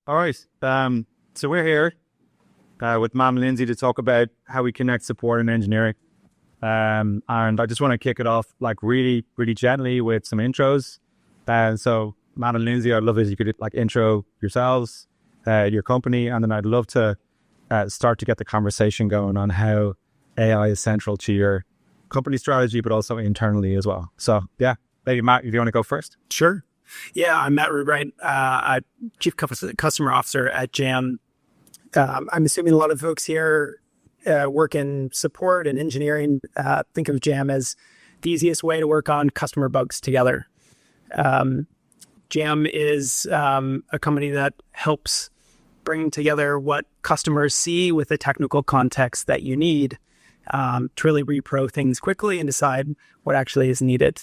All right. So we're here with Mam Lindsay to talk about how we connect support and engineering. And I just want to kick it off like really, really gently with some intros. So Mam and Lindsay, I'd love it if you could like intro yourselves, your company, and then I'd love to start to get the conversation going on how AI is central to your company strategy, but also internally as well. So yeah, maybe Matt, if you want to go first. Sure. Yeah, I'm Matt Rudbright, Chief Customer Officer at Jam. I'm assuming a lot of folks here work in support and engineering. Think of Jam as the easiest way to work on customer bugs together. Jam is a company that helps bring together what customers see with the technical context that you need to really repro things quickly and decide what actually is needed.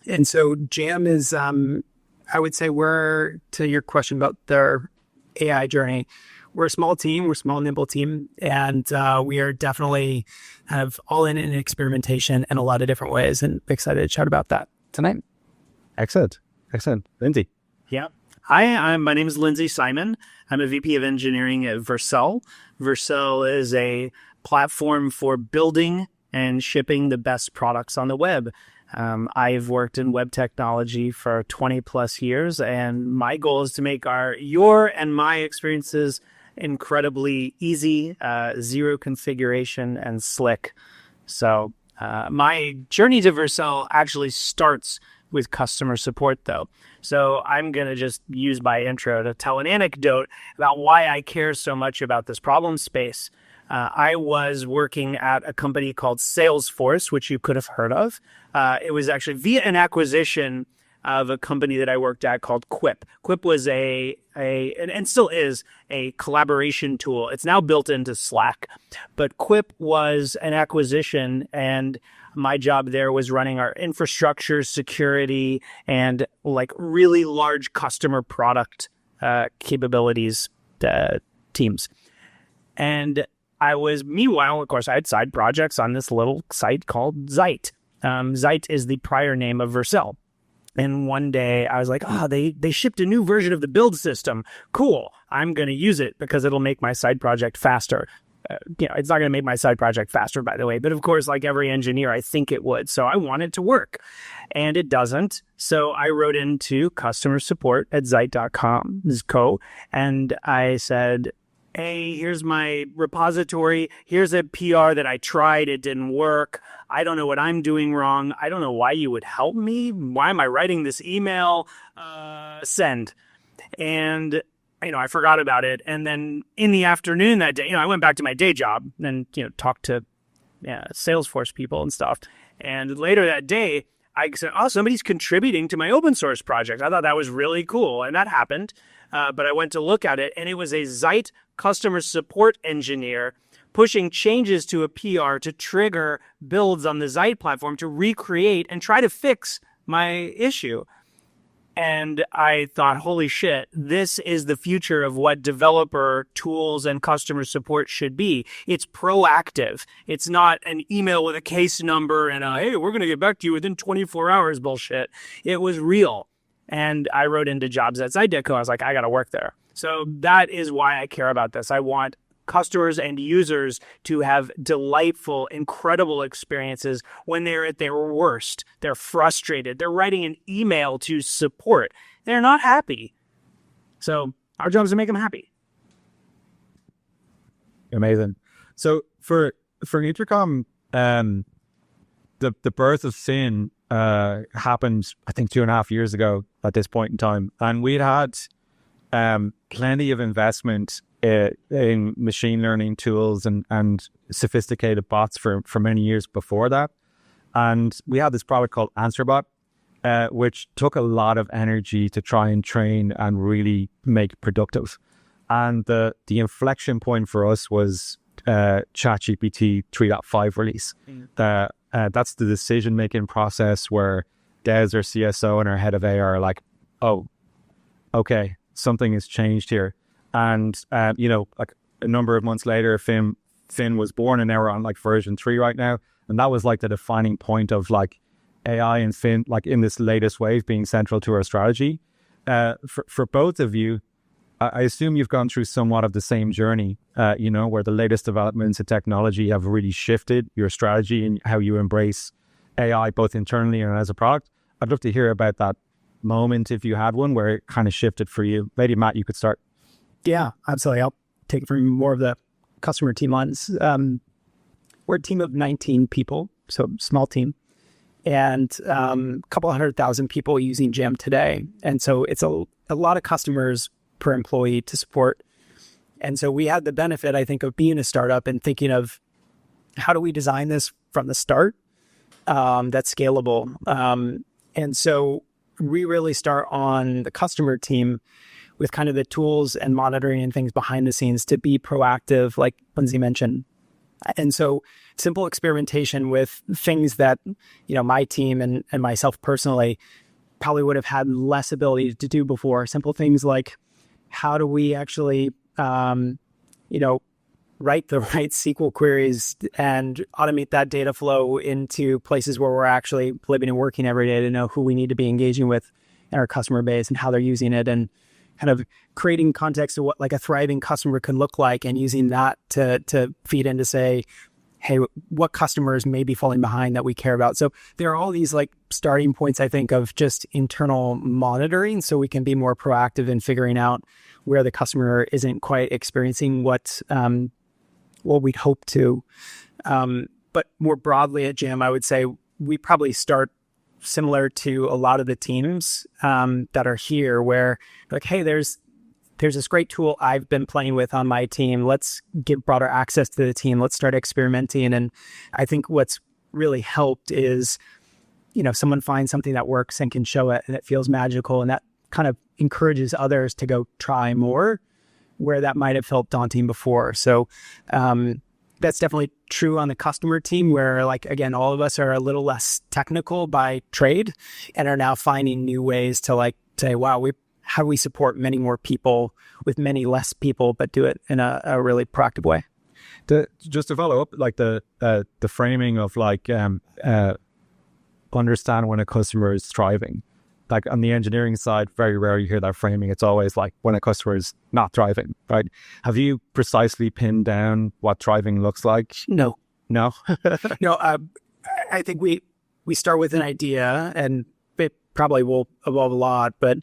And so Jam is, I would say we're, to your question about their AI journey, we're a small team, we're a small, nimble team, and we are definitely kind of all in experimentation in a lot of different ways, and excited to chat about that tonight. Excellent. Lindsay. Yeah. Hi, my name is Lindsay Simon. I'm a VP of Engineering at Vercel. Vercel is a platform for building and shipping the best products on the web. I've worked in web technology for 20 plus years, and my goal is to make your and my experiences incredibly easy, zero configuration, and slick. So my journey to Vercel actually starts with customer support, though. So I'm going to just use my intro to tell an anecdote about why I care so much about this problem space. I was working at a company called Salesforce, which you could have heard of. It was actually via an acquisition of a company that I worked at called Quip. Quip was and still is a collaboration tool. It's now built into Slack. But Quip was an acquisition, and my job there was running our infrastructure, security, and like really large customer product capabilities teams. And meanwhile, of course, I had side projects on this little site called Zeit. Zeit is the prior name of Vercel. And one day I was like, they shipped a new version of the build system. Cool. I'm going to use it because it'll make my side project faster. It's not going to make my side project faster, by the way. But of course, like every engineer, I think it would. So I want it to work. And it doesn't. So I wrote into customer support at Zeit.com, and I said, hey, here's my repository. Here's a PR that I tried. It didn't work. I don't know what I'm doing wrong. I don't know why you would help me. Why am I writing this email? Send. And, I forgot about it. And then in the afternoon that day, I went back to my day job and, talked to Salesforce people and stuff. And later that day, I said, somebody's contributing to my open source project. I thought that was really cool. And that happened. But I went to look at it, and it was a Zeit customer support engineer pushing changes to a PR to trigger builds on the Zeit platform to recreate and try to fix my issue. And I thought, holy shit, this is the future of what developer tools and customer support should be. It's proactive. It's not an email with a case number and hey, we're going to get back to you within 24 hours bullshit. It was real. And I wrote into jobs at Zeit.co. I was like, I got to work there. So that is why I care about this. I want customers and users to have delightful, incredible experiences when they're at their worst. They're frustrated. They're writing an email to support. They're not happy. So our job is to make them happy. Amazing. So for Intercom, the birth of Fin happened, I think, 2.5 years ago at this point in time. And we'd had plenty of investment in machine learning tools and sophisticated bots for many years before that. And we had this product called AnswerBot, which took a lot of energy to try and train and really make productive. And the inflection point for us was ChatGPT 3.5 release. That's the decision-making process where Des, our CSO, and our head of AI are like, oh, okay, something has changed here. And, like a number of months later, Fin was born, and now we're on like version 3 right now. And that was like the defining point of like AI and Fin, like in this latest wave being central to our strategy. For both of you, I assume you've gone through somewhat of the same journey, where the latest developments in technology have really shifted your strategy and how you embrace AI, both internally and as a product. I'd love to hear about that moment, if you had one, where it kind of shifted for you. Maybe Matt, you could start. Yeah, absolutely. I'll take it from more of the customer team lens. We're a team of 19 people, so small team, and a couple 100,000 people using Jam today. And so it's a lot of customers per employee to support. And so we had the benefit, I think, of being a startup and thinking of how do we design this from the start that's scalable. And so we really start on the customer team with kind of the tools and monitoring and things behind the scenes to be proactive, like Lindsay mentioned. And so simple experimentation with things that, my team and myself personally probably would have had less ability to do before. Simple things like, how do we actually, write the right SQL queries and automate that data flow into places where we're actually living and working every day to know who we need to be engaging with in our customer base and how they're using it, and kind of creating context of what like a thriving customer can look like, and using that to feed into say, hey, what customers may be falling behind that we care about. So there are all these like starting points, I think, of just internal monitoring so we can be more proactive in figuring out where the customer isn't quite experiencing what we'd hope to. But more broadly at Jam, I would say we probably start similar to a lot of the teams that are here, where like, hey, there's this great tool I've been playing with on my team. Let's give broader access to the team. Let's start experimenting. And I think what's really helped is, someone finds something that works and can show it and it feels magical. And that kind of encourages others to go try more where that might have felt daunting before. So that's definitely true on the customer team, where like, again, all of us are a little less technical by trade and are now finding new ways to like say, wow, how do we support many more people with many less people, but do it in a really proactive way. Just to follow up, like the framing of like understand when a customer is thriving. Like on the engineering side, very rare you hear that framing. It's always like when a customer is not thriving, right? Have you precisely pinned down what thriving looks like? No. No? No, I think we start with an idea, and it probably will evolve a lot. But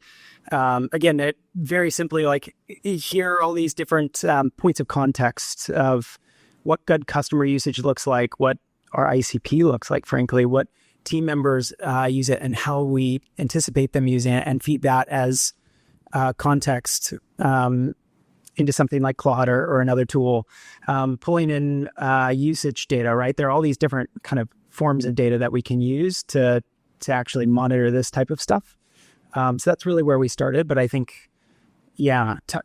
again, it very simply, like, here are all these different points of context of what good customer usage looks like, what our ICP looks like, frankly, what team members use it, and how we anticipate them using it, and feed that as context into something like Claude or another tool. Pulling in usage data, right? There are all these different kind of forms of data that we can use to actually monitor this type of stuff. So that's really where we started. But I think,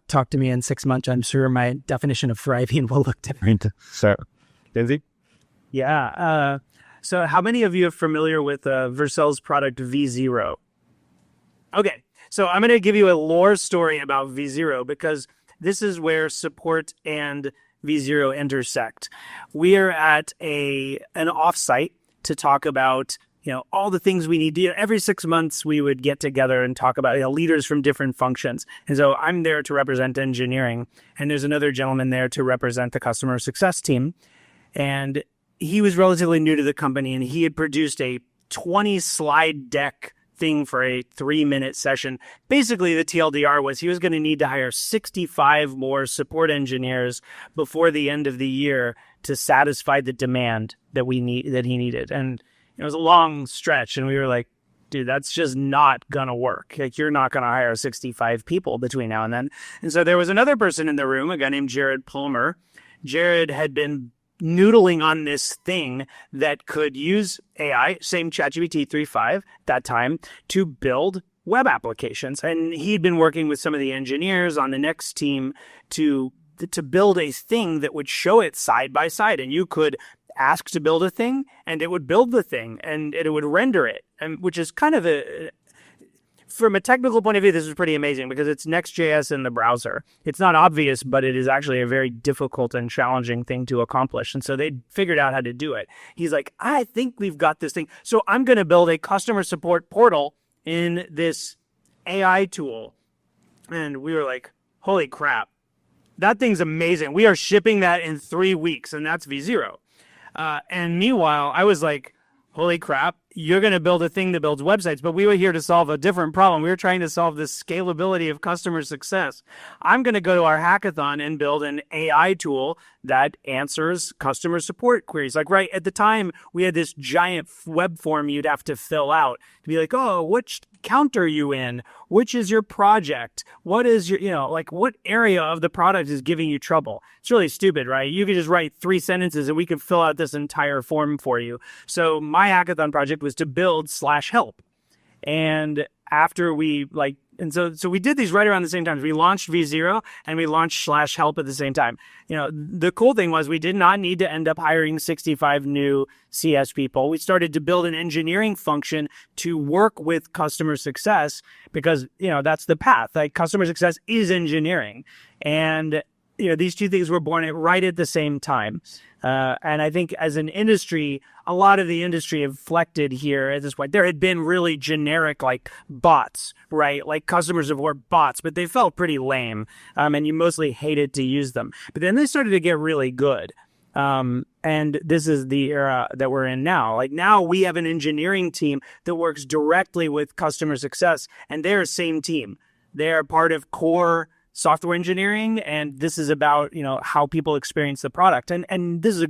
talk to me in 6 months. I'm sure my definition of thriving will look different. So, Lindsay? Yeah. So how many of you are familiar with Vercel's product V0? Okay, so I'm going to give you a lore story about V0 because this is where support and V0 intersect. We are at an offsite to talk about all the things we need to do. Every 6 months we would get together and talk about leaders from different functions. And so I'm there to represent engineering, and there's another gentleman there to represent the customer success team. And he was relatively new to the company, and he had produced a 20-slide deck thing for a 3-minute session. Basically, the TLDR was he was going to need to hire 65 more support engineers before the end of the year to satisfy the demand that he needed. And it was a long stretch, and we were like, dude, that's just not going to work. Like, you're not going to hire 65 people between now and then. And so there was another person in the room, a guy named Jared Palmer. Jared had been noodling on this thing that could use AI, same ChatGPT 3.5 that time, to build web applications. And he'd been working with some of the engineers on the next team to build a thing that would show it side by side. And you could ask to build a thing, and it would build the thing, and it would render it, and which is kind of from a technical point of view, this is pretty amazing because it's Next.js in the browser. It's not obvious, but it is actually a very difficult and challenging thing to accomplish. And so they figured out how to do it. He's like, I think we've got this thing. So I'm going to build a customer support portal in this AI tool. And we were like, holy crap, that thing's amazing. We are shipping that in 3 weeks, and that's V0. And meanwhile, I was like, holy crap, you're going to build a thing that builds websites, but we were here to solve a different problem. We were trying to solve this scalability of customer success. I'm going to go to our hackathon and build an AI tool that answers customer support queries. Like right at the time, we had this giant web form you'd have to fill out to be like, oh, which count are you in? Which is your project? What is your, like what area of the product is giving you trouble? It's really stupid, right? You could just write 3 sentences and we could fill out this entire form for you. So my hackathon project was to build /help. And after we so we did these right around the same time. We launched V0 and we launched /help at the same time. The cool thing was we did not need to end up hiring 65 new CS people. We started to build an engineering function to work with customer success because, that's the path. Like customer success is engineering. And, these two things were born right at the same time. And I think as an industry, a lot of the industry inflected here at this point. There had been really generic like bots, right? Like customers of were bots, but they felt pretty lame. And you mostly hated to use them. But then they started to get really good. And this is the era that we're in now. Like now we have an engineering team that works directly with customer success, and they're the same team. They're part of core software engineering, and this is about how people experience the product, and this is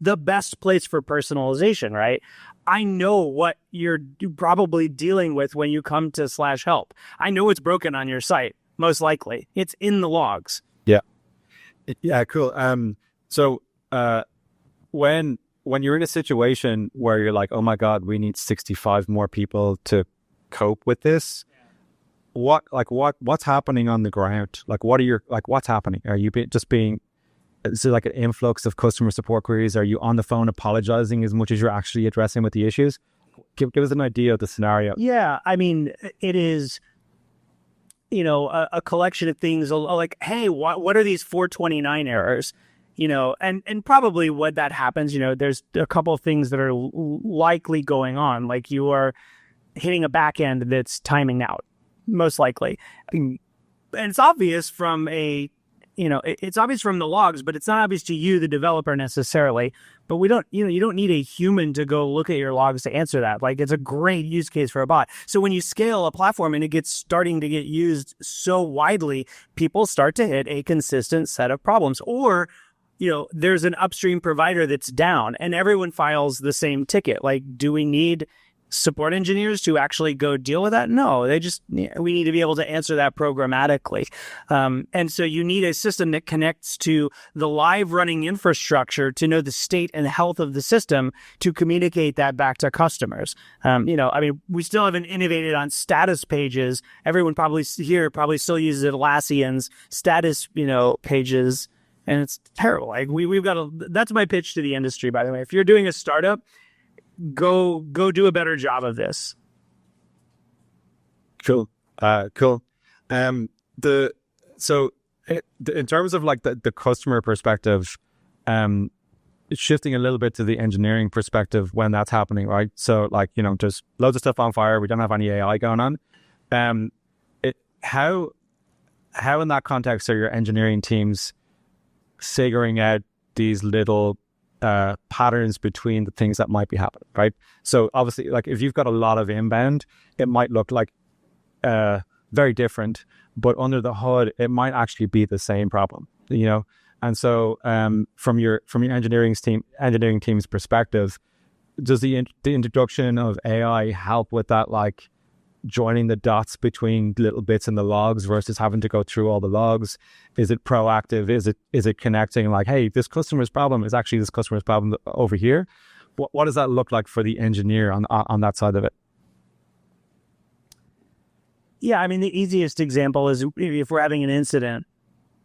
the best place for personalization, right? I know what you're probably dealing with when you come to /help. I know it's broken on your site, most likely. It's in the logs. Yeah, cool. So when you're in a situation where you're like, oh my god, we need 65 more people to cope with this, what's happening on the ground? Like, what's happening? Are you is it like an influx of customer support queries? Are you on the phone apologizing as much as you're actually addressing with the issues? Give us an idea of the scenario. Yeah, I mean, it is, a collection of things like, hey, what are these 429 errors? And probably when that happens, there's a couple of things that are likely going on. Like you are hitting a back end that's timing out. Most likely. And it's obvious from it's obvious from the logs, but it's not obvious to you, the developer, necessarily. But you don't need a human to go look at your logs to answer that. Like it's a great use case for a bot. So when you scale a platform and it gets starting to get used so widely, people start to hit a consistent set of problems. Or, there's an upstream provider that's down and everyone files the same ticket. Like, do we need support engineers to actually go deal with that? No, we need to be able to answer that programmatically. And so you need a system that connects to the live running infrastructure to know the state and health of the system to communicate that back to customers. We still haven't innovated on status pages. Everyone probably still uses Atlassian's status, pages. And it's terrible. Like that's my pitch to the industry, by the way. If you're doing a startup, go do a better job of this. Cool. In terms of like the customer perspective, shifting a little bit to the engineering perspective when that's happening, right? So like, there's loads of stuff on fire. We don't have any AI going on. How in that context are your engineering teams figuring out these little patterns between the things that might be happening, right? So obviously, like if you've got a lot of inbound, it might look like very different, but under the hood, it might actually be the same problem, And so, from your engineering team's perspective, does the introduction of AI help with that, like joining the dots between little bits in the logs versus having to go through all the logs? Is it proactive? Is it connecting like, hey, this customer's problem is actually this customer's problem over here? What does that look like for the engineer on that side of it? Yeah, I mean, the easiest example is if we're having an incident,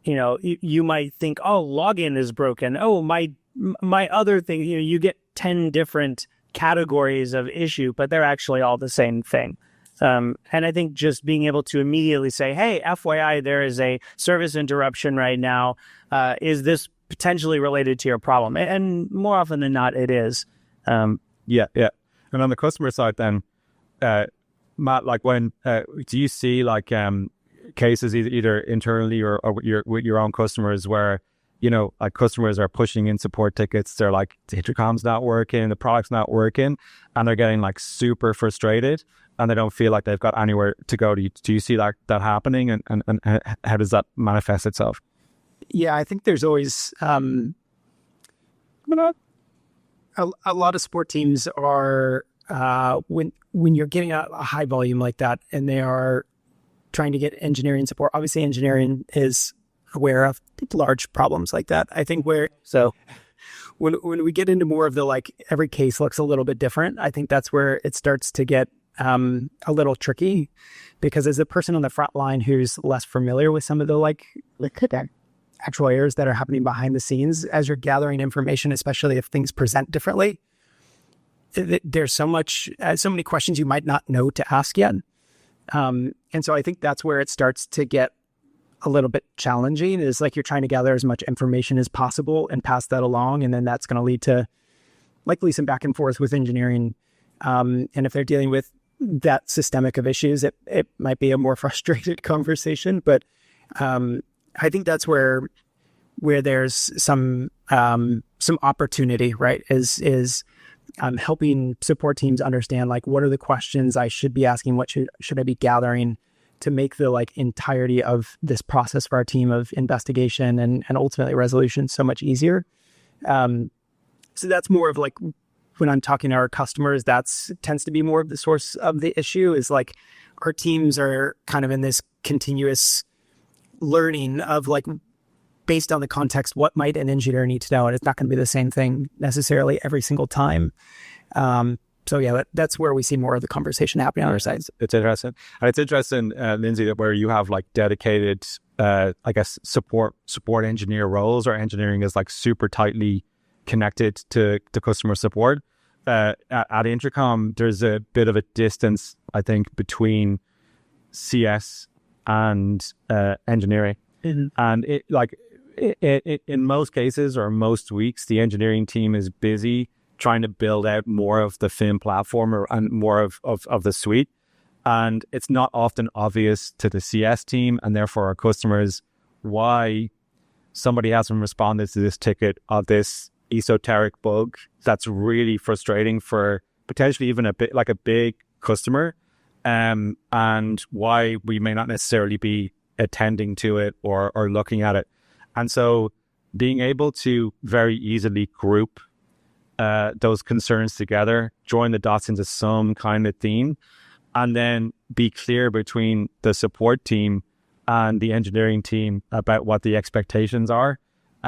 you might think, oh, login is broken. Oh, my other thing, you get 10 different categories of issue, but they're actually all the same thing. And I think just being able to immediately say, hey, FYI, there is a service interruption right now. Is this potentially related to your problem? And more often than not, it is. Yeah. And on the customer side then, Matt, like when, do you see like cases either internally or with your own customers where, like customers are pushing in support tickets. They're like, the intercom's not working, the product's not working, and they're getting like super frustrated and they don't feel like they've got anywhere to go. Do you see that happening, and how does that manifest itself? Yeah, I think there's always a lot of support teams are when you're getting a high volume like that and they are trying to get engineering support. Obviously, engineering is aware of large problems like that. I think when we get into more of the like every case looks a little bit different, I think that's where it starts to get a little tricky, because as a person on the front line who's less familiar with some of the actual errors that are happening behind the scenes, as you're gathering information, especially if things present differently, there's so many questions you might not know to ask yet. And so I think that's where it starts to get a little bit challenging, is like you're trying to gather as much information as possible and pass that along. And then that's going to lead to likely some back and forth with engineering. And if they're dealing with that systemic of issues, it might be a more frustrated conversation. But I think that's where there's some opportunity, right? Is helping support teams understand like what are the questions I should be asking, what should I be gathering to make the like entirety of this process for our team of investigation and ultimately resolution so much easier. So that's more of like when I'm talking to our customers, that's tends to be more of the source of the issue, is like our teams are kind of in this continuous learning of like, based on the context, what might an engineer need to know? And it's not going to be the same thing necessarily every single time. So yeah, that's where we see more of the conversation happening on our sides. It's interesting. And it's interesting, Lindsay, that where you have like dedicated, I guess, support engineer roles, or engineering is like super tightly connected to customer support. At Intercom, there's a bit of a distance, I think, between CS and engineering. Mm-hmm. And it in most cases or most weeks, the engineering team is busy trying to build out more of the Fin platform and more of the suite. And it's not often obvious to the CS team and therefore our customers why somebody hasn't responded to this ticket of this esoteric bug that's really frustrating for potentially even a big customer, and why we may not necessarily be attending to it or looking at it. And so being able to very easily group those concerns together, join the dots into some kind of theme, and then be clear between the support team and the engineering team about what the expectations are.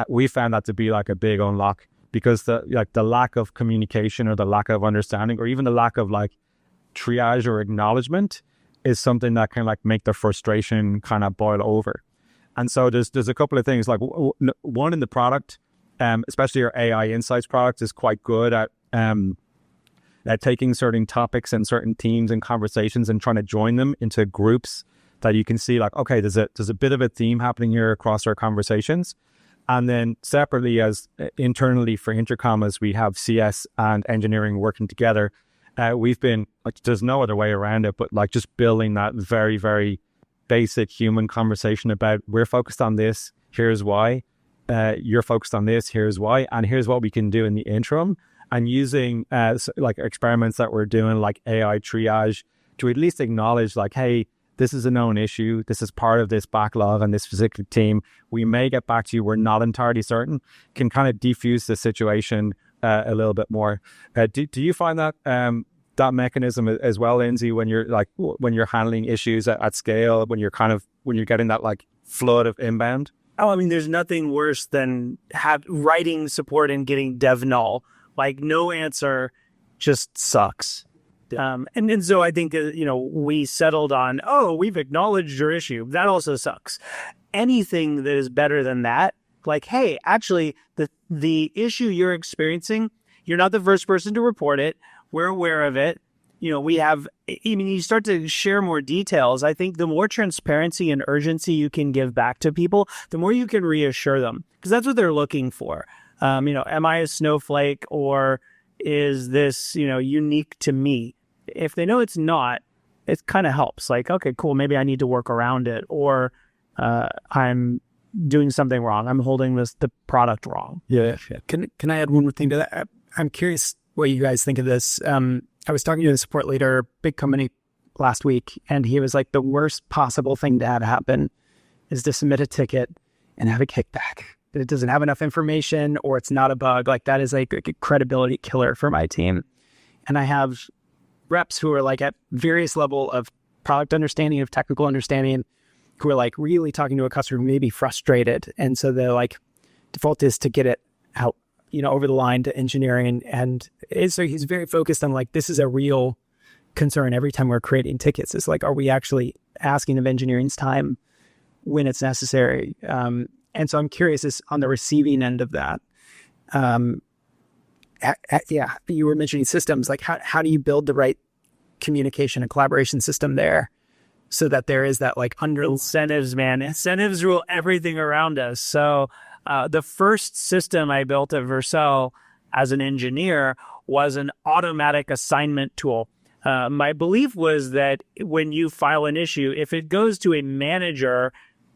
We found that to be like a big unlock, because the lack of communication or the lack of understanding or even the lack of like triage or acknowledgement is something that can like make the frustration kind of boil over. And so there's a couple of things, like one, in the product, especially our AI Insights product is quite good at taking certain topics and certain themes and conversations and trying to join them into groups that you can see like, okay, there's a bit of a theme happening here across our conversations. And then separately, as internally for Intercom, as we have CS and engineering working together, we've been like, there's no other way around it, but like just building that very, very basic human conversation about, we're focused on this, here's why, you're focused on this, here's why, and here's what we can do in the interim. And using like experiments that we're doing, like AI triage, to at least acknowledge like, hey, this is a known issue, this is part of this backlog and this particular team, we may get back to you, we're not entirely certain, can kind of defuse the situation a little bit more. Do you find that that mechanism as well, Lindsay, when you're handling issues at scale, when you're getting that like flood of inbound? Oh, I mean, there's nothing worse than writing support and getting dev null. Like, no answer just sucks. And so I think, we settled on, we've acknowledged your issue. That also sucks. Anything that is better than that, like, hey, actually, the issue you're experiencing, you're not the first person to report it. We're aware of it. You start to share more details. I think the more transparency and urgency you can give back to people, the more you can reassure them, because that's what they're looking for. Am I a snowflake, or is this, unique to me? If they know it's not, it kind of helps. Like, okay, cool. Maybe I need to work around it, or I'm doing something wrong. I'm holding the product wrong. Yeah. Can I add one more thing to that? I'm curious what you guys think of this. I was talking to the support leader, big company, last week, and he was like, the worst possible thing to have happen is to submit a ticket and have a kickback. That it doesn't have enough information, or it's not a bug. Like, that is like a credibility killer for my team. And I have reps who are like at various level of product understanding, of technical understanding, who are like really talking to a customer who may be frustrated. And so they're like, default is to get it out, over the line to engineering. And so he's very focused on like, this is a real concern every time we're creating tickets. It's like, are we actually asking of engineering's time when it's necessary? And so I'm curious, is on the receiving end of that. You were mentioning systems, like how do you build the right communication and collaboration system there so that there is that like incentives, man. Incentives rule everything around us. So the first system I built at Vercel as an engineer was an automatic assignment tool. My belief was that when you file an issue, if it goes to a manager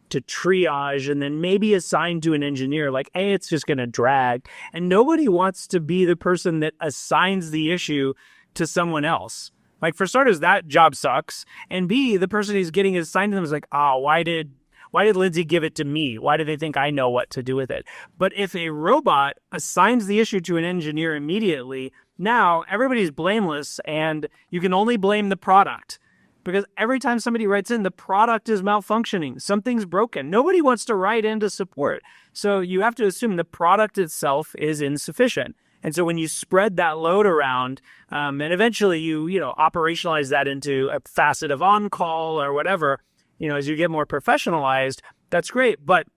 to triage and then maybe assigned to an engineer, like, A, it's just going to drag. And nobody wants to be the person that assigns the issue to someone else. Like, for starters, that job sucks. And B, the person who's getting assigned to them is like, why did Lindsay give it to me? Why do they think I know what to do with it? But if a robot assigns the issue to an engineer immediately, now everybody's blameless and you can only blame the product. Because every time somebody writes in, the product is malfunctioning. Something's broken. Nobody wants to write into support. So you have to assume the product itself is insufficient. And so when you spread that load around, and eventually you operationalize that into a facet of on-call or whatever, as you get more professionalized, that's great. But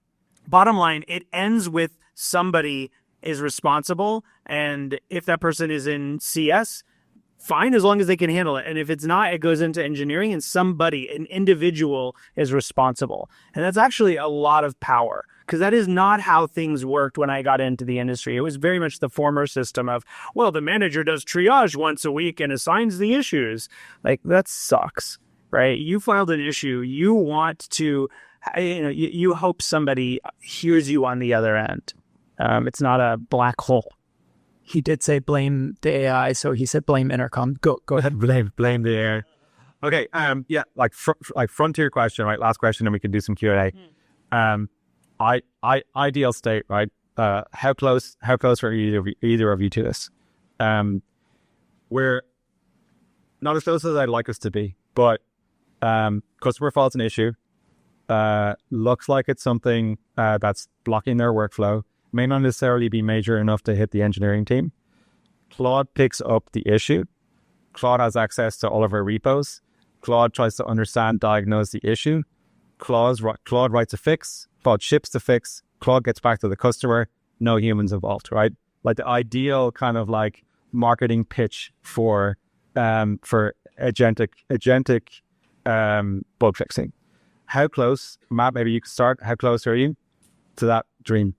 bottom line, it ends with somebody is responsible. And if that person is in CS, fine, as long as they can handle it. And if it's not, it goes into engineering and an individual is responsible. And that's actually a lot of power, because that is not how things worked when I got into the industry. It was very much the former system of, well, the manager does triage once a week and assigns the issues. Like, that sucks, right? You filed an issue. You want to, you hope somebody hears you on the other end. It's not a black hole. He did say blame the AI, so he said blame Intercom. Go ahead. Blame the AI. Okay. Frontier question, right? Last question, and we can do some Q&A. Ideal state, right? How close are either of you to this? We're not as close as I'd like us to be, but customer files an issue. Looks like it's something that's blocking their workflow. May not necessarily be major enough to hit the engineering team. Claude picks up the issue. Claude has access to all of our repos. Claude tries to understand, diagnose the issue. Claude writes a fix. Claude ships the fix. Claude gets back to the customer. No humans involved, right? Like the ideal kind of like marketing pitch for agentic bug fixing. How close, Matt, maybe you can start. How close are you to that dream?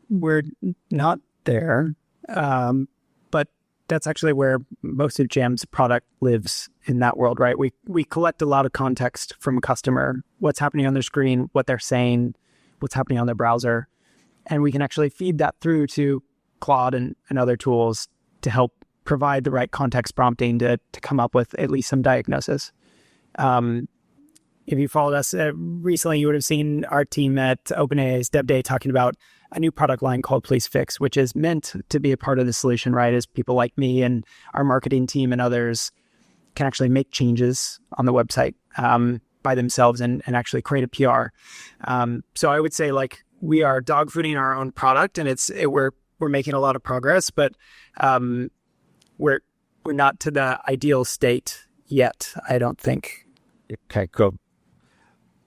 We're not there, but that's actually where most of Jam's product lives, in that world, right? We collect a lot of context from a customer, what's happening on their screen, what they're saying, what's happening on their browser, and we can actually feed that through to Claude and other tools to help provide the right context prompting to come up with at least some diagnosis. If you followed us recently, you would have seen our team at OpenAI's Dev Day talking about a new product line called Please Fix, which is meant to be a part of the solution, right? As people like me and our marketing team and others can actually make changes on the website by themselves and actually create a PR. So I would say like we are dogfooding our own product, and we're making a lot of progress, but we're not to the ideal state yet, I don't think. Okay, cool.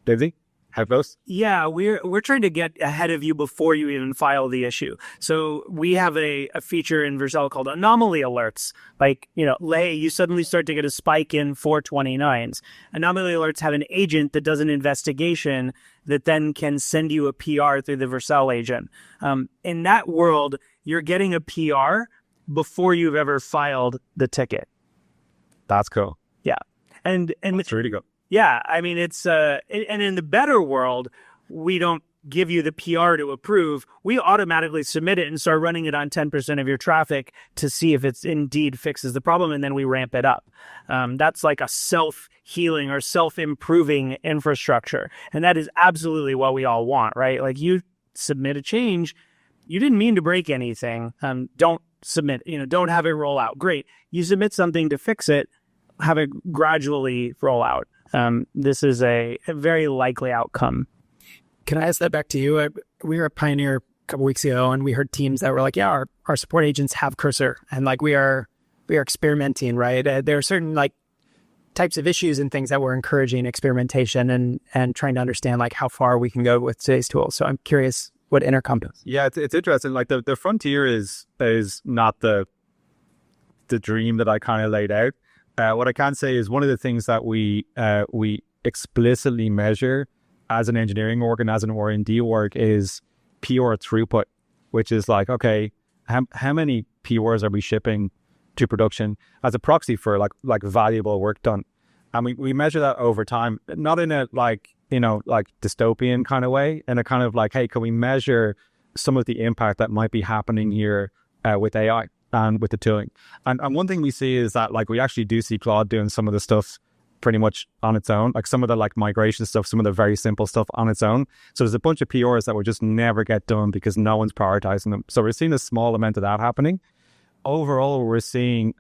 Daisy, how close? Yeah, we're trying to get ahead of you before you even file the issue. So we have a feature in Vercel called anomaly alerts. Like, you suddenly start to get a spike in 429s. Anomaly alerts have an agent that does an investigation that then can send you a PR through the Vercel agent. In that world, you're getting a PR before you've ever filed the ticket. That's cool. Yeah. And It's really good. yeah, I mean, it's and in the better world, we don't give you the PR to approve. We automatically submit it and start running it on 10% of your traffic to see if it's indeed fixes the problem, and then we ramp it up. That's like a self-healing or self-improving infrastructure, and that is absolutely what we all want, right? Like, you submit a change, you didn't mean to break anything. Don't submit, don't have it roll out. Great. You submit something to fix it, have it gradually roll out. This is a very likely outcome. Can I ask that back to you? We were at Pioneer a couple weeks ago, and we heard teams that were like, yeah, our support agents have cursor, and like we are experimenting, right? There are certain like types of issues and things that we're encouraging experimentation and trying to understand like how far we can go with today's tools. So I'm curious what Intercom does. Yeah, it's interesting. Like the frontier is not the dream that I kind of laid out. What I can say is one of the things that we explicitly measure as an engineering org and as an R&D org is PR throughput, which is like, okay, how many PRs are we shipping to production as a proxy for like valuable work done? And we measure that over time, not in a like dystopian kind of way, in a kind of like, hey, can we measure some of the impact that might be happening here with AI and with the tooling? And one thing we see is that like we actually do see Claude doing some of the stuff pretty much on its own, like some of the like migration stuff, some of the very simple stuff on its own. So there's a bunch of PRs that will just never get done because no one's prioritizing them. So we're seeing a small amount of that happening. Overall, we're seeing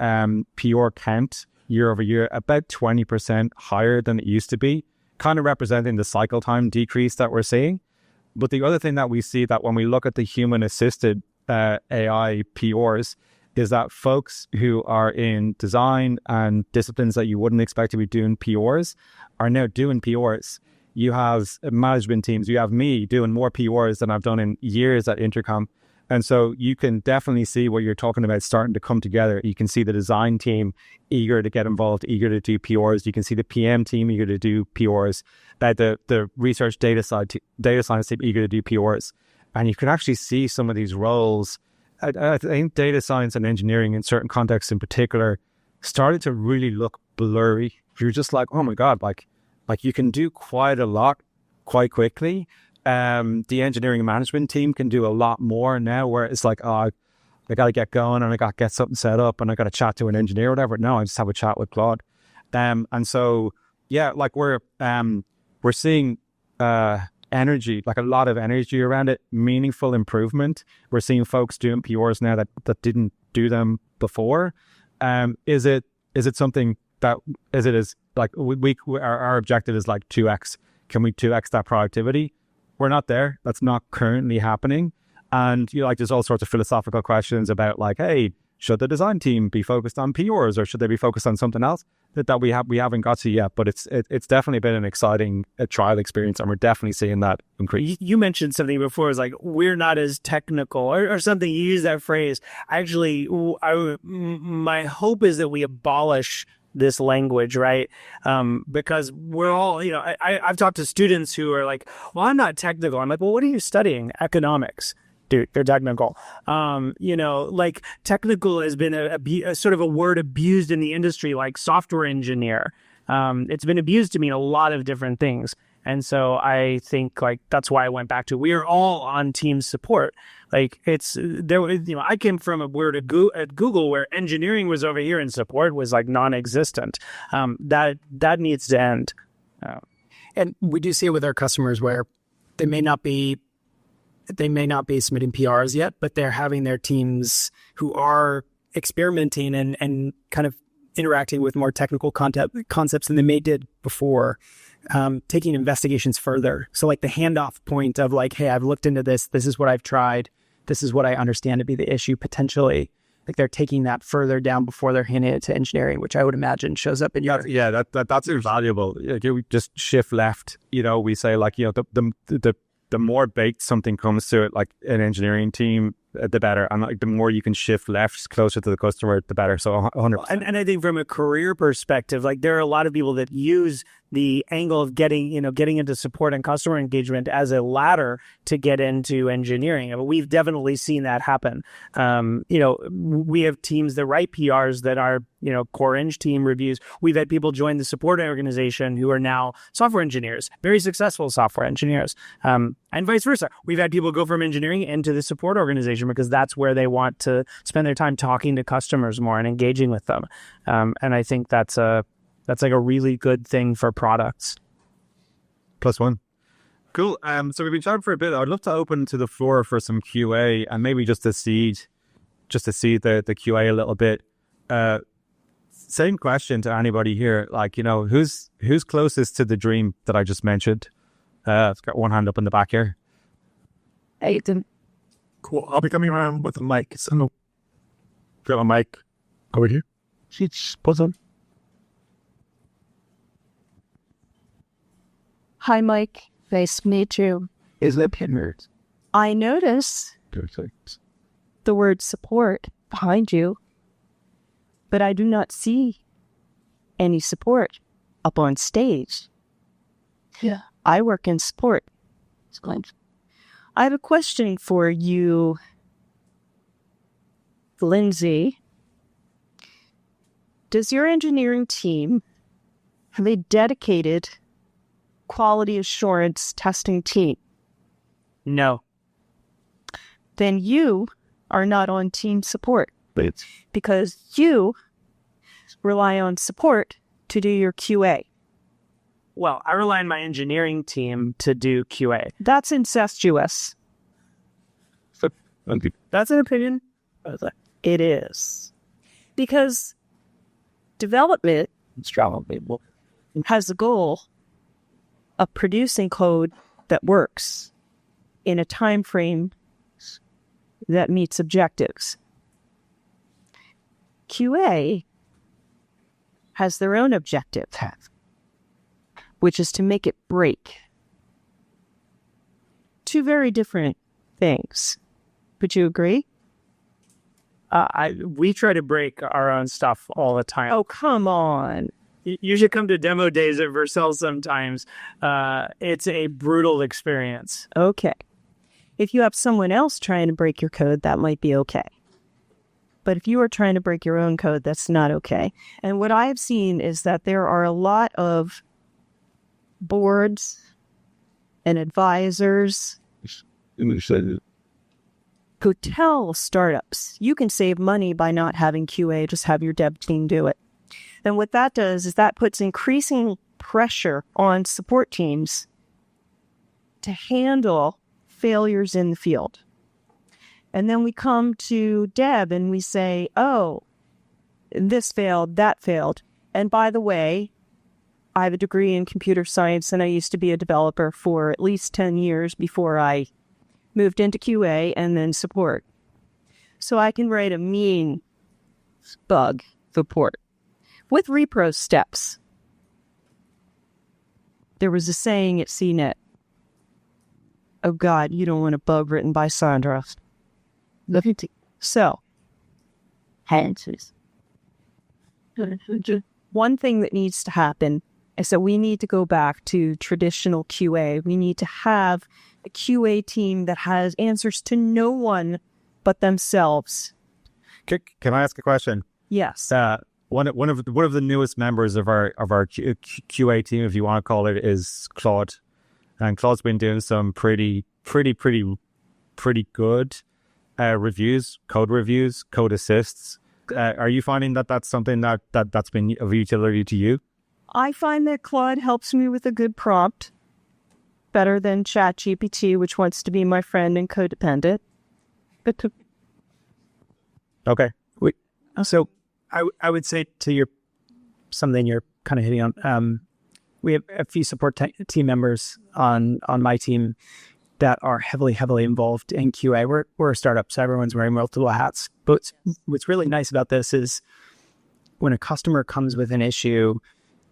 PR count year over year about 20% higher than it used to be, kind of representing the cycle time decrease that we're seeing. But the other thing that we see that when we look at the human assisted AI PRs is that folks who are in design and disciplines that you wouldn't expect to be doing PRs are now doing PRs. You have management teams, you have me doing more PRs than I've done in years at Intercom. And so you can definitely see what you're talking about starting to come together. You can see the design team eager to get involved, eager to do PRs. You can see the PM team eager to do PRs, the research data science team eager to do PRs. And you can actually see some of these roles. I think data science and engineering in certain contexts in particular started to really look blurry. You're just like, oh my God, like you can do quite a lot quite quickly. The engineering management team can do a lot more now, where it's like, oh, I got to get going and I got to get something set up and I got to chat to an engineer or whatever. No, I just have a chat with Claude. And so, yeah, like we're seeing energy, like a lot of energy around it, meaningful improvement. We're seeing folks doing PRs now that didn't do them before. Is it something that is like our objective is like 2x? Can we 2x that productivity? We're not there. That's not currently happening. And like there's all sorts of philosophical questions about like, hey, should the design team be focused on PRs or should they be focused on something else that we haven't got to yet? But it's definitely been an exciting trial experience, and we're definitely seeing that increase. You mentioned something before. It's like we're not as technical or something. You use that phrase. Actually, my hope is that we abolish this language, right? Because we're all, I've talked to students who are like, well, I'm not technical. I'm like, well, what are you studying? Economics. Dude, you're technical. Like technical has been a sort of a word abused in the industry, like software engineer. It's been abused to mean a lot of different things. And so I think like that's why I went back to we are all on team support. Like it's there. I came from a word at Google where engineering was over here and support was like non-existent. That needs to end. And we do see it with our customers where they may not be submitting PRs yet, but they're having their teams who are experimenting and kind of interacting with more technical concepts than they may did before, taking investigations further. So like the handoff point of like, hey, I've looked into this. This is what I've tried. This is what I understand to be the issue potentially. Like they're taking that further down before they're handing it to engineering, which I would imagine shows up in your... That's invaluable. You just shift left. We say like, the more baked something comes to it, like an engineering team, the better. And like the more you can shift left closer to the customer, the better. So 100%. And I think from a career perspective, like there are a lot of people that use the angle of getting into support and customer engagement as a ladder to get into engineering. And we've definitely seen that happen. We have teams that write PRs that are, core eng team reviews. We've had people join the support organization who are now software engineers, very successful software engineers, and vice versa. We've had people go from engineering into the support organization because that's where they want to spend their time talking to customers more and engaging with them. And I think that's like a really good thing for products. +1. Cool. So we've been chatting for a bit. I'd love to open to the floor for some QA and maybe just to seed the QA a little bit. Same question to anybody here. Like, who's closest to the dream that I just mentioned? I've got one hand up in the back here. Aiden. Cool. I'll be coming around with a mic. So grab a mic over here. She's on. Hi, Mike. Nice to meet you. Is that Pinward? I notice the word support behind you, but I do not see any support up on stage. Yeah. I work in support. I have a question for you, Lindsay. Does your engineering team have a dedicated quality assurance testing team? No. Then you are not on team support It's because you rely on support to do your QA. Well, I rely on my engineering team to do QA. That's incestuous. That's an opinion. It is. Because development has the goal of producing code that works in a time frame that meets objectives. QA has their own objective, which is to make it break. Two very different things. Would you agree? We try to break our own stuff all the time. Oh, come on. You should come to demo days at Vercel sometimes. It's a brutal experience. Okay. If you have someone else trying to break your code, that might be okay. But if you are trying to break your own code, that's not okay. And what I have seen is that there are a lot of boards and advisors who tell startups, you can save money by not having QA, just have your dev team do it. And what that does is that puts increasing pressure on support teams to handle failures in the field. And then we come to dev and we say, oh, this failed, that failed. And by the way, I have a degree in computer science and I used to be a developer for at least 10 years before I moved into QA and then support. So I can write a mean bug report with repro steps. There was a saying at CNET, oh God, you don't want a bug written by Sandra. So, one thing that needs to happen is that we need to go back to traditional QA. We need to have a QA team that has answers to no one but themselves. Can I ask a question? Yes. One of the newest members of our QA team, if you want to call it, is Claude, and Claude's been doing some pretty good reviews, code assists. Are you finding that that's something that's been of utility to you? I find that Claude helps me with a good prompt better than ChatGPT, which wants to be my friend and codependent. Okay. So I would say to something you're kind of hitting on. We have a few support team members on my team that are heavily involved in QA. We're a startup, so everyone's wearing multiple hats. But what's really nice about this is when a customer comes with an issue,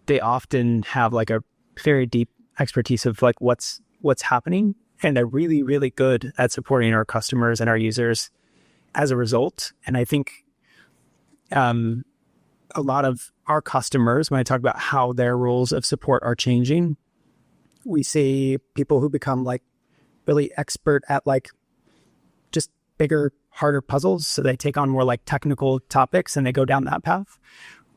they often have like a very deep expertise of like what's happening, and they're really good at supporting our customers and our users as a result. And I think a lot of our customers, when I talk about how their roles of support are changing, we see people who become like really expert at like just bigger, harder puzzles. So they take on more like technical topics and they go down that path.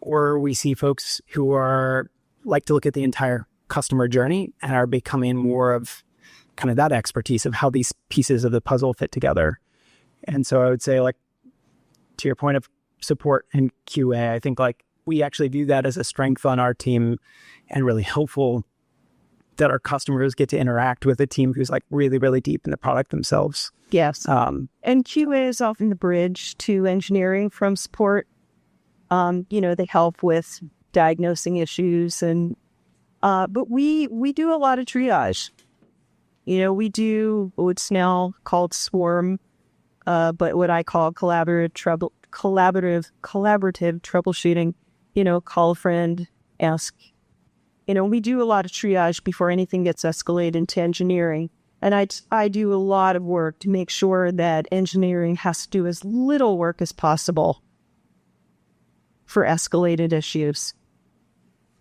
Or we see folks who are like to look at the entire customer journey and are becoming more of kind of that expertise of how these pieces of the puzzle fit together. And so I would say, like, to your point of support and QA, I think like we actually view that as a strength on our team and really helpful that our customers get to interact with a team who's like really, really deep in the product themselves. Yes. And QA is often the bridge to engineering from support. They help with diagnosing issues and, but we do a lot of triage. We do what's now called Swarm, but what I call collaborative troubleshooting, call a friend, ask. We do a lot of triage before anything gets escalated into engineering. And I do a lot of work to make sure that engineering has to do as little work as possible for escalated issues.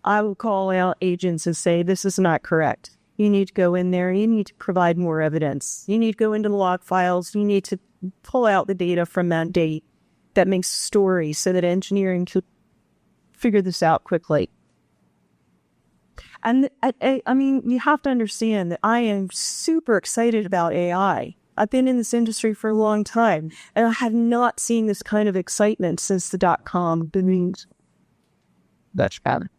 I will call out agents and say, this is not correct. You need to go in there. You need to provide more evidence. You need to go into the log files. You need to pull out the data from that date that makes stories so that engineering can figure this out quickly. And I mean, you have to understand that I am super excited about AI. I've been in this industry for a long time, and I have not seen this kind of excitement since the .com boom. That's bad.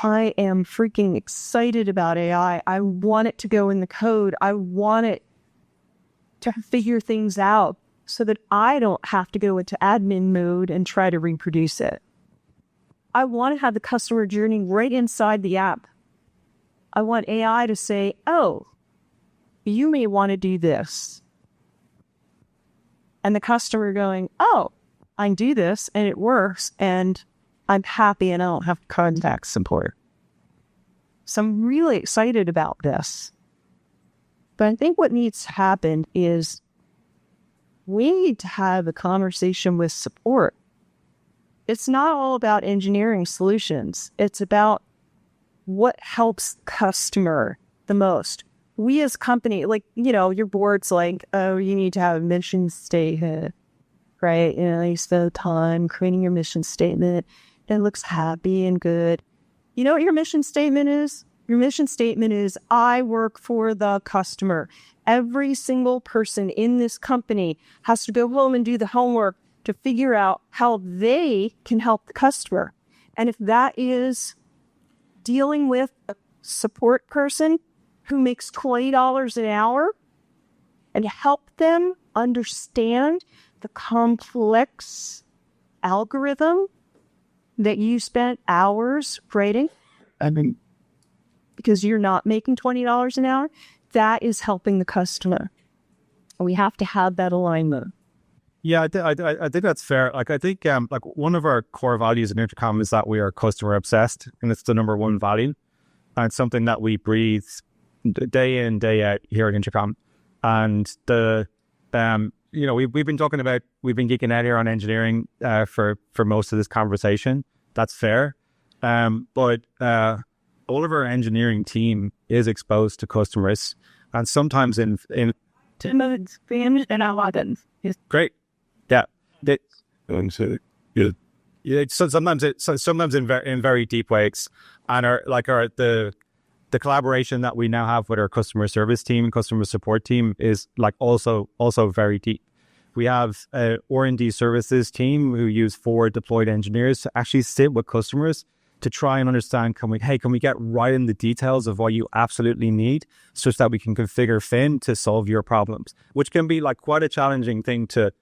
I am freaking excited about AI. I want it to go in the code. I want it to figure things out so that I don't have to go into admin mode and try to reproduce it. I want to have the customer journey right inside the app. I want AI to say, oh, you may want to do this. And the customer going, oh, I can do this and it works and I'm happy and I don't have to contact support. So I'm really excited about this. But I think what needs to happen is we need to have a conversation with support. It's not all about engineering solutions. It's about what helps customer the most. We as a company, like, your board's like, oh, you need to have a mission statement, right? You spend time creating your mission statement. It looks happy and good. You know what your mission statement is? Your mission statement is, I work for the customer. Every single person in this company has to go home and do the homework to figure out how they can help the customer. And if that is dealing with a support person who makes $20 an hour and help them understand the complex algorithm that you spent hours writing, because you're not making $20 an hour, that is helping the customer. We have to have that alignment. Yeah, I think that's fair. Like, I think like one of our core values in Intercom is that we are customer obsessed, and it's the number one value. And it's something that we breathe day in, day out here at Intercom. And we've been talking about, we've been geeking out here on engineering for most of this conversation. That's fair. But all of our engineering team is exposed to customers, and sometimes in great. Yeah. So sometimes in very deep ways, and the collaboration that we now have with our customer service team, customer support team is like also very deep. We have a R&D services team who use forward deployed engineers to actually sit with customers to try and understand, can we get right in the details of what you absolutely need such that we can configure Fin to solve your problems, which can be like quite a challenging thing to,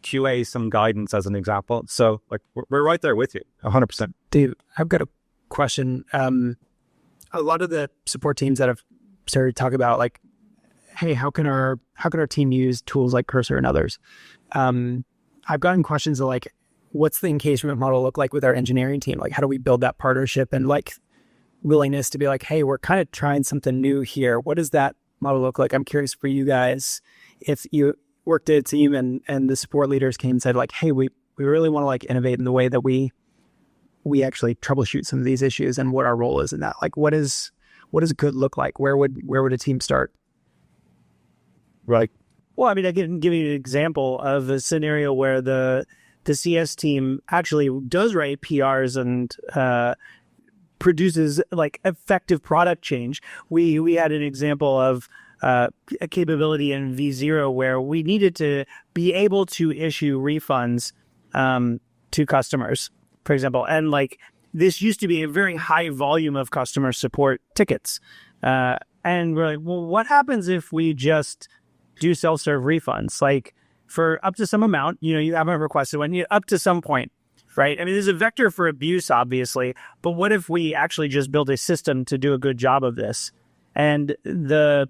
QA some guidance as an example. So like we're right there with you 100%. Dave, I've got a question. A lot of the support teams that have started to talk about like, hey, how can our team use tools like Cursor and others? I've gotten questions of like, what's the engagement model look like with our engineering team? Like, how do we build that partnership and like willingness to be like, hey, we're kind of trying something new here. What does that model look like? I'm curious for you guys, if you worked at a team and the support leaders came and said like, hey, we we really want to like innovate in the way that we actually troubleshoot some of these issues and what our role is in that. Like, what does good look like? Where would a team start? Right. Well, I mean, I can give you an example of a scenario where the CS team actually does write PRs and produces like effective product change. We had an example of a capability in V0 where we needed to be able to issue refunds to customers, for example. And like this used to be a very high volume of customer support tickets. And we're like, well, what happens if we just do self-serve refunds? Like for up to some amount, you haven't requested one, up to some point, right? I mean, there's a vector for abuse, obviously, but what if we actually just build a system to do a good job of this? And the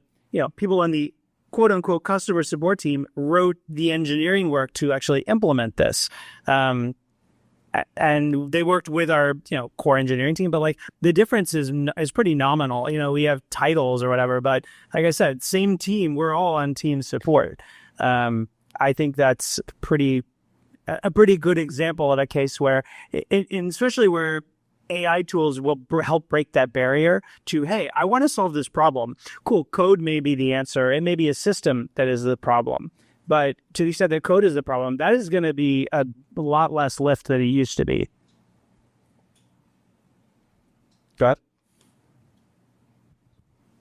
people on the quote unquote customer support team wrote the engineering work to actually implement this. And they worked with our core engineering team, but like the difference is pretty nominal. We have titles or whatever, but like I said, same team, we're all on team support. I think that's a pretty good example of a case where, especially where AI tools will help break that barrier to, hey, I want to solve this problem. Cool, code may be the answer. It may be a system that is the problem. But to the extent that code is the problem, that is going to be a lot less lift than it used to be. Got.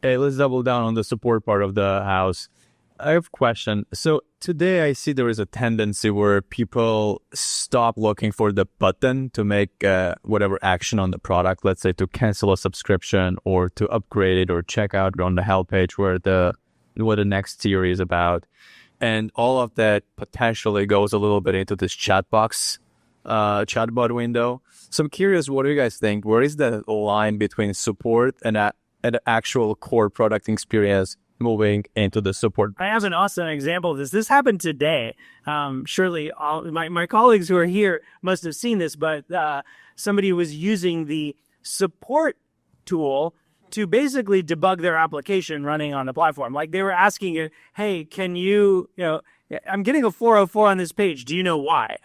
Hey, let's double down on the support part of the house. I have a question. So today I see there is a tendency where people stop looking for the button to make whatever action on the product, let's say to cancel a subscription or to upgrade it or check out on the help page what the next tier is about. And all of that potentially goes a little bit into this chatbot window. So I'm curious, what do you guys think? Where is the line between support and an actual core product experience moving into the support? I have an awesome example of this. This happened today. Surely my colleagues who are here must have seen this, but somebody was using the support tool to basically debug their application running on the platform. Like they were asking it, hey, can I'm getting a 404 on this page. Do you know why?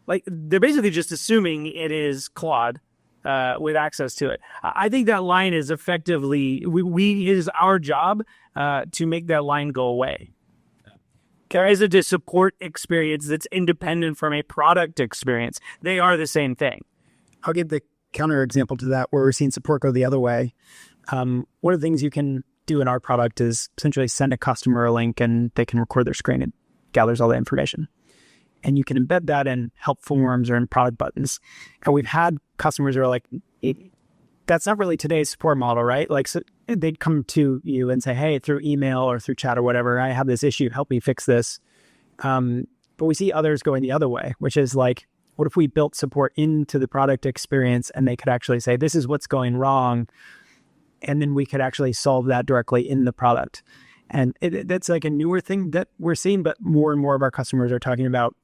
Like they're basically just assuming it is Claude with access to it. I think that line is effectively, it is our job to make that line go away. There is a support experience that's independent from a product experience. They are the same thing. I'll give the counter example to that where we're seeing support go the other way. One of the things you can do in our product is essentially send a customer a link and they can record their screen. It gathers all the information. And you can embed that in help forms or in product buttons. And we've had customers who are like, that's not really today's support model, right? Like so they'd come to you and say, hey, through email or through chat or whatever, I have this issue, help me fix this. But we see others going the other way, which is like, what if we built support into the product experience and they could actually say, this is what's going wrong. And then we could actually solve that directly in the product. And that's like a newer thing that we're seeing, but more and more of our customers are talking about,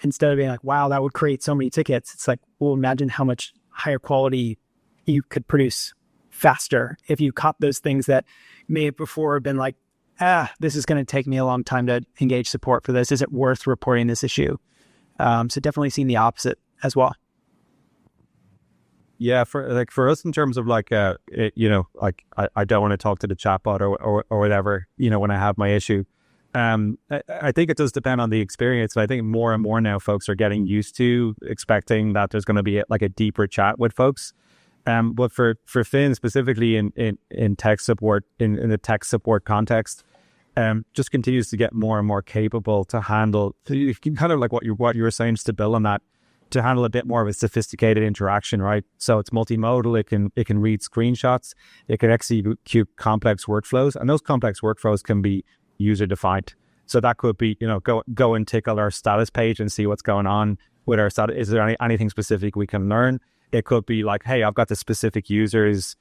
instead of being like, wow, that would create so many tickets. It's like, well, imagine how much higher quality you could produce faster if you caught those things that may have before been like, this is going to take me a long time to engage support for this. Is it worth reporting this issue? So definitely seeing the opposite as well. Yeah, for us in terms of like I don't want to talk to the chatbot or whatever, when I have my issue. I think it does depend on the experience. I think more and more now folks are getting used to expecting that there's going to be like a deeper chat with folks. But for Fin specifically in tech support, in the tech support context, just continues to get more and more capable to handle, kind of like what you were saying, just to build on that, to handle a bit more of a sophisticated interaction, right? So it's multimodal. It can read screenshots. It can execute complex workflows, and those complex workflows can be user defined. So that could be, go and tickle our status page and see what's going on with our status. Is there anything specific we can learn? It could be like, hey, I've got the specific users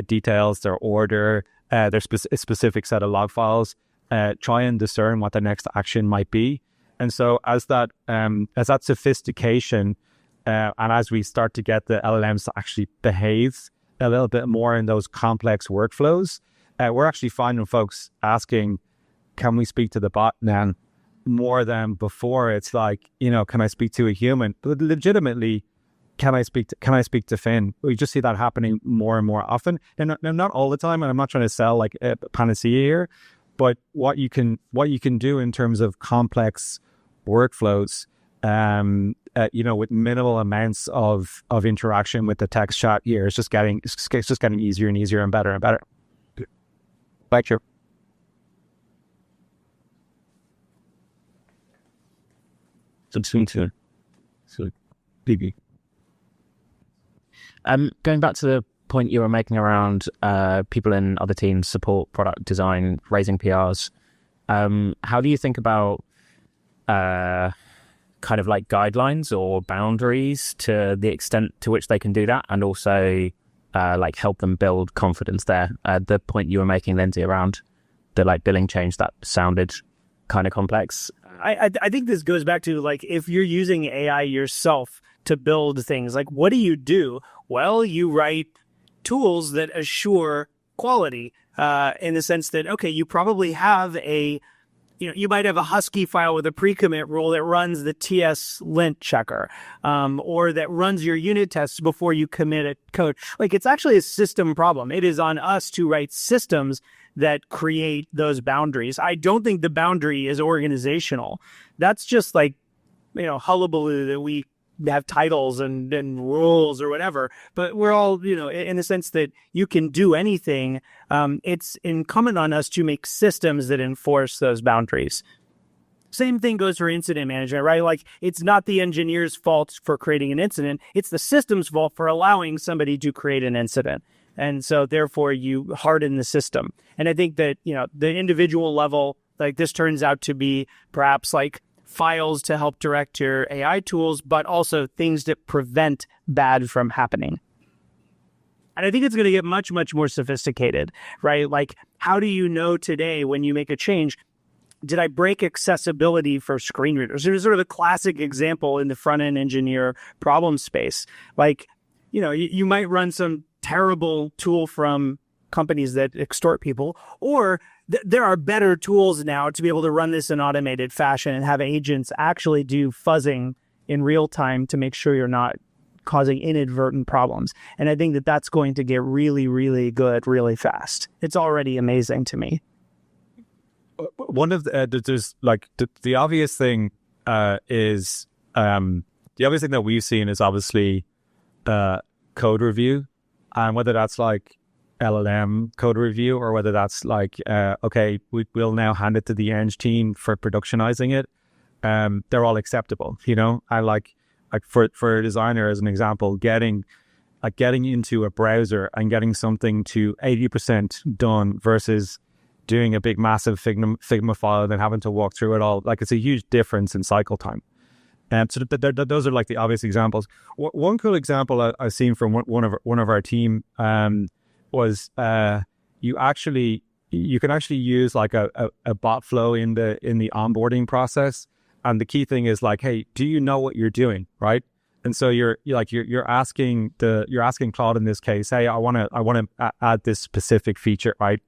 details, their order, their specific set of log files. Try and discern what the next action might be. And so as that sophistication and as we start to get the LLMs to actually behave a little bit more in those complex workflows, we're actually finding folks asking, can we speak to the bot now? more than before. It's like, can I speak to a human? But legitimately, can I speak to Fin? We just see that happening more and more often, and not all the time. And I'm not trying to sell like a panacea here, but what you can do in terms of complex workflows, with minimal amounts of interaction with the text chat here, it's just getting easier and easier and better and better. Thank you. Going back to the point you were making around people in other teams support product design, raising PRs, how do you think about kind of like guidelines or boundaries to the extent to which they can do that, and also like help them build confidence there? The point you were making, Lindsay, around the like billing change, that sounded kind of complex. I think this goes back to like, if you're using AI yourself to build things, like what do? Well, you write tools that assure quality in the sense that, okay, you probably have you might have a Husky file with a pre-commit rule that runs the TS lint checker, or that runs your unit tests before you commit a code. Like, it's actually a system problem. It is on us to write systems that create those boundaries. I don't think the boundary is organizational. That's just like, hullabaloo that we have titles and rules or whatever, but we're all, in the sense that you can do anything. It's incumbent on us to make systems that enforce those boundaries. Same thing goes for incident management, right? Like, it's not the engineer's fault for creating an incident. It's the system's fault for allowing somebody to create an incident. And so therefore you harden the system. And I think that, the individual level, like this turns out to be perhaps like files to help direct your AI tools, but also things that prevent bad from happening. And I think it's going to get much, much more sophisticated, right? Like, how do you know today when you make a change, did I break accessibility for screen readers? There's sort of a classic example in the front-end engineer problem space. Like, you might run some terrible tool from companies that extort people, or there are better tools now to be able to run this in automated fashion and have agents actually do fuzzing in real time to make sure you're not causing inadvertent problems. And I think that that's going to get really, really good really fast. It's already amazing to me. One of there's like the obvious thing is the obvious thing that we've seen is obviously code review, and whether that's like LLM code review or whether that's like okay, we'll now hand it to the eng team for productionizing it. They're all acceptable, and like for a designer, as an example, getting into a browser and getting something to 80% done versus doing a big massive Figma file and then having to walk through it all, like, it's a huge difference in cycle time. So those are like the obvious examples. One cool example I've seen from one of our team was you can actually use like a bot flow in the onboarding process, and the key thing is like, hey, do you know what you're doing, right? And so you're asking Claude in this case, hey, I want to add this specific feature, right?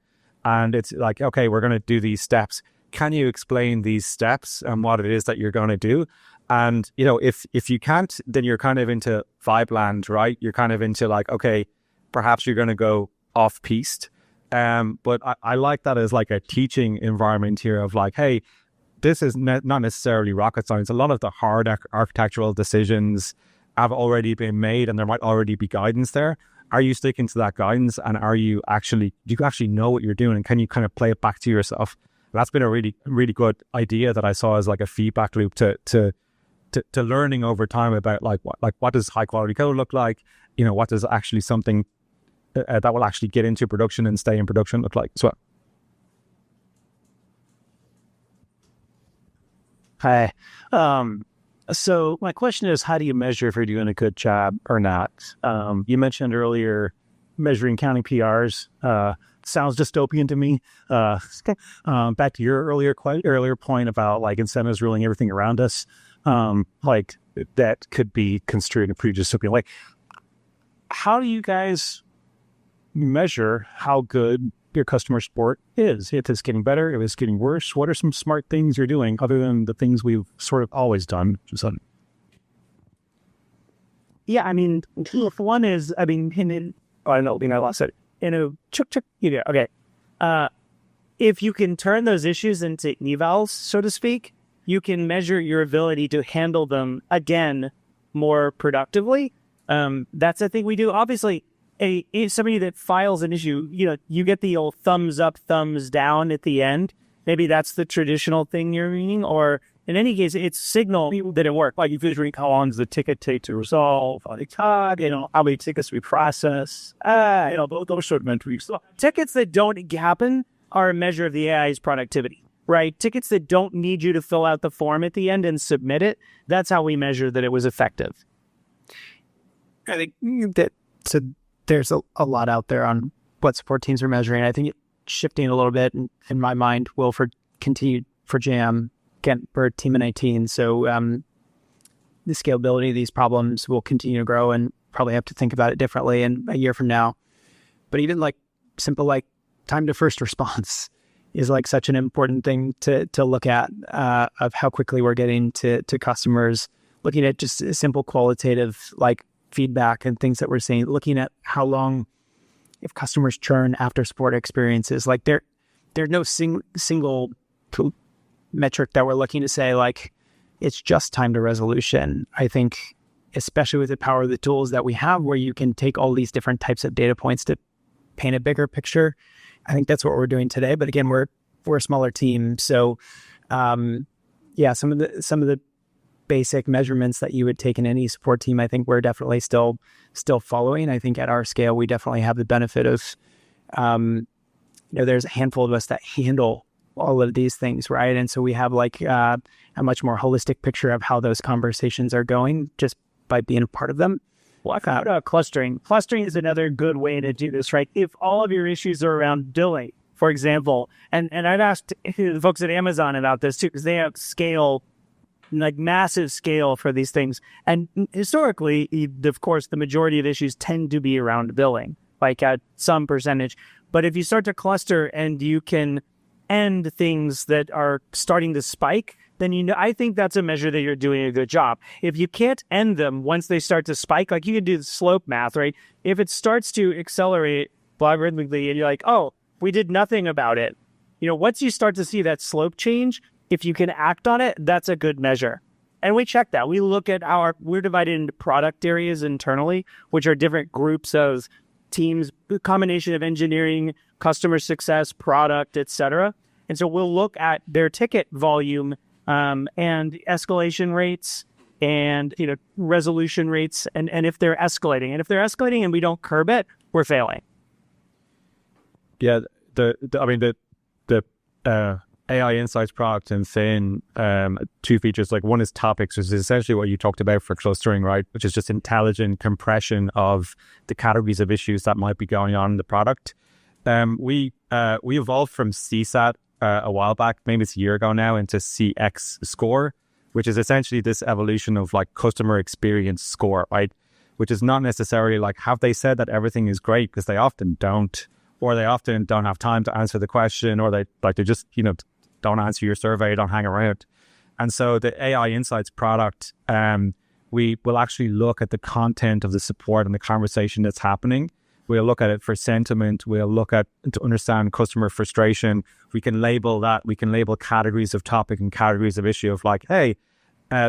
And it's like, okay, we're going to do these steps. Can you explain these steps and what it is that you're going to do? And, if you can't, then you're kind of into vibe land, right? You're kind of into like, okay, perhaps you're going to go off piste. But I like that as like a teaching environment here of like, hey, this is not necessarily rocket science. A lot of the hard architectural decisions have already been made and there might already be guidance there. Are you sticking to that guidance, and do you actually know what you're doing, and can you kind of play it back to yourself? That's been a really, really good idea that I saw as like a feedback loop to learning over time about what does high quality code look like? What does actually something that will actually get into production and stay in production look like as well? Hi. So my question is, how do you measure if you're doing a good job or not? You mentioned earlier measuring counting PRs. Sounds dystopian to me. Back to your earlier point about like incentives ruling everything around us. Like that could be construed in a pretty dystopian way. How do you guys measure how good your customer support is. If it's getting better, if it's getting worse, what are some smart things you're doing other than the things we've sort of always done? Yeah, I mean, if one is, I mean, I don't know, I lost it. Okay. If you can turn those issues into evals, so to speak, you can measure your ability to handle them again more productively. That's the thing we do. Obviously, somebody that files an issue, you get the old thumbs up, thumbs down at the end. Maybe that's the traditional thing you're meaning, or in any case, it's signal that it worked. Like, if you read how long does the ticket take to resolve, how many tickets we process, those sort of metrics. Tickets that don't happen are a measure of the AI's productivity, right? Tickets that don't need you to fill out the form at the end and submit it, that's how we measure that it was effective. I think that there's a lot out there on what support teams are measuring. I think it's shifting a little bit in my mind will continue for Jam. Again, we're a team in 18, so the scalability of these problems will continue to grow and probably have to think about it differently in a year from now. But even simple time to first response is such an important thing to look at of how quickly we're getting to customers, looking at just simple qualitative feedback and things that we're seeing, looking at how long if customers churn after support experiences. There's no single metric that we're looking to say it's just time to resolution. I think especially with the power of the tools that we have, where you can take all these different types of data points to paint a bigger picture, I think that's what we're doing today. But again, we're a smaller team, so some of the basic measurements that you would take in any support team, I think we're definitely still following. I think at our scale, we definitely have the benefit of there's a handful of us that handle all of these things, right? And so we have a much more holistic picture of how those conversations are going just by being a part of them. Well, clustering. Clustering is another good way to do this, right? If all of your issues are around delay, for example, and I've asked the folks at Amazon about this too, because they have scale, massive scale for these things. And historically, of course, the majority of issues tend to be around billing, at some percentage. But if you start to cluster and you can end things that are starting to spike, then I think that's a measure that you're doing a good job. If you can't end them once they start to spike, you can do the slope math, right? If it starts to accelerate logarithmically and you're oh, we did nothing about it, once you start to see that slope change, if you can act on it, that's a good measure. And we check that. We look at we're divided into product areas internally, which are different groups of teams, a combination of engineering, customer success, product, etc. And so we'll look at their ticket volume and escalation rates and resolution rates, and if they're escalating. And if they're escalating and we don't curb it, we're failing. Yeah, the AI Insights product and Fin, two features. One is topics, which is essentially what you talked about for clustering, right? Which is just intelligent compression of the categories of issues that might be going on in the product. We evolved from CSAT a while back, maybe it's a year ago now, into CX score, which is essentially this evolution of customer experience score, right? Which is not necessarily have they said that everything is great, because they often don't, or they often don't have time to answer the question, or they just don't answer your survey, don't hang around. And so the AI Insights product, we will actually look at the content of the support and the conversation that's happening. We'll look at it for sentiment. We'll look at to understand customer frustration. We can label that. We can label categories of topic and categories of issue of hey,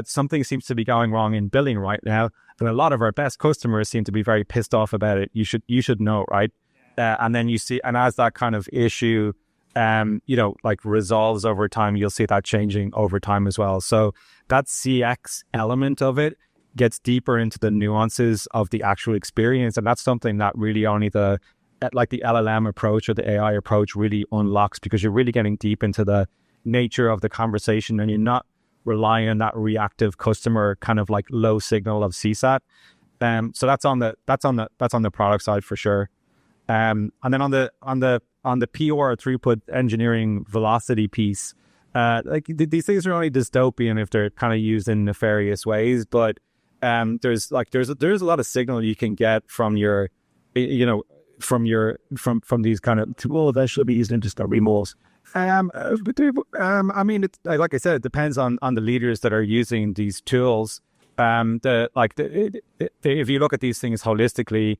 something seems to be going wrong in billing right now, and a lot of our best customers seem to be very pissed off about it. You should know, right? And then you see, and as that kind of issue, resolves over time, you'll see that changing over time as well. So that CX element of it gets deeper into the nuances of the actual experience. And that's something that really only the LLM approach or the AI approach really unlocks, because you're really getting deep into the nature of the conversation and you're not relying on that reactive customer kind of low signal of CSAT. So that's on the product side for sure. And then on the PR throughput engineering velocity piece, these things are only dystopian if they're kind of used in nefarious ways, but there's a lot of signal you can get from your from these kind of will eventually be used in discovery models. I mean, like I said, it depends on the leaders that are using these tools. If you look at these things holistically,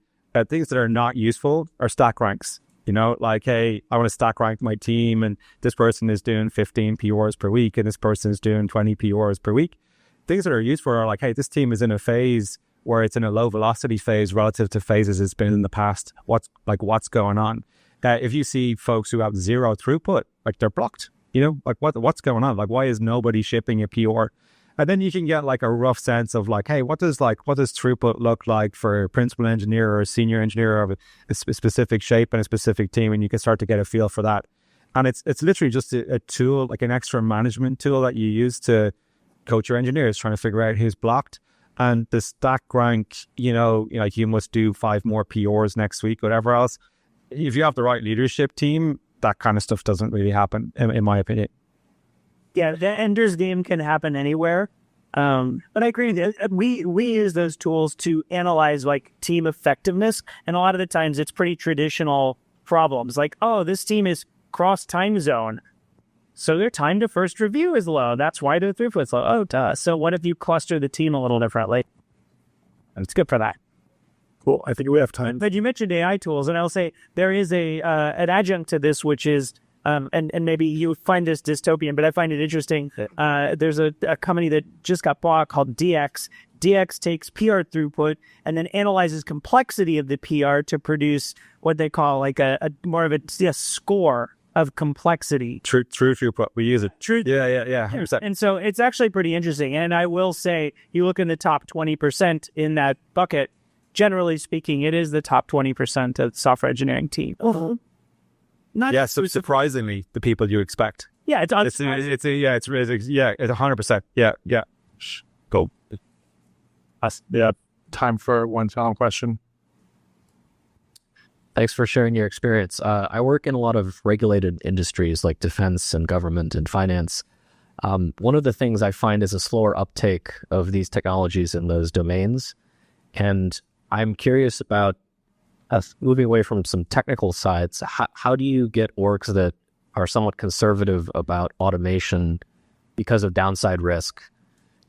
things that are not useful are stack ranks. Like, hey, I want to stack rank my team, and this person is doing 15 PRs per week, and this person is doing 20 PRs per week. Things that are useful are like, hey, this team is in a phase where it's in a low velocity phase relative to phases it's been in the past. What's going on? If you see folks who have zero throughput, like they're blocked, like what's going on? Like, why is nobody shipping a PR? And then you can get like a rough sense of like, hey, what does throughput look like for a principal engineer or a senior engineer of a specific shape and a specific team, and you can start to get a feel for that. And it's literally just a tool, like an extra management tool that you use to coach your engineers, trying to figure out who's blocked. And the stack rank, like you must do 5 more PRs next week, whatever else. If you have the right leadership team, that kind of stuff doesn't really happen, in my opinion. Yeah, the ender's game can happen anywhere. But I agree with you. We use those tools to analyze like team effectiveness. And a lot of the times it's pretty traditional problems. Like, oh, this team is cross time zone, so their time to first review is low. That's why their throughput's low. Oh, duh. So what if you cluster the team a little differently? And it's good for that. Cool. I think we have time. But you mentioned AI tools, and I'll say there is an adjunct to this, which is and maybe you find this dystopian, but I find it interesting. There's a company that just got bought called DX. DX takes PR throughput and then analyzes complexity of the PR to produce what they call like a more of a score of complexity. True throughput. We use it. True. Yeah. 100%. And so it's actually pretty interesting. And I will say, you look in the top 20% in that bucket, generally speaking, it is the top 20% of the software engineering team. Not surprisingly, the people you expect. Yeah, it's 100%. Yeah. Go. Yeah. Time for one final question. Thanks for sharing your experience. I work in a lot of regulated industries like defense and government and finance. One of the things I find is a slower uptake of these technologies in those domains. And I'm curious about moving away from some technical sides. How do you get orgs that are somewhat conservative about automation because of downside risk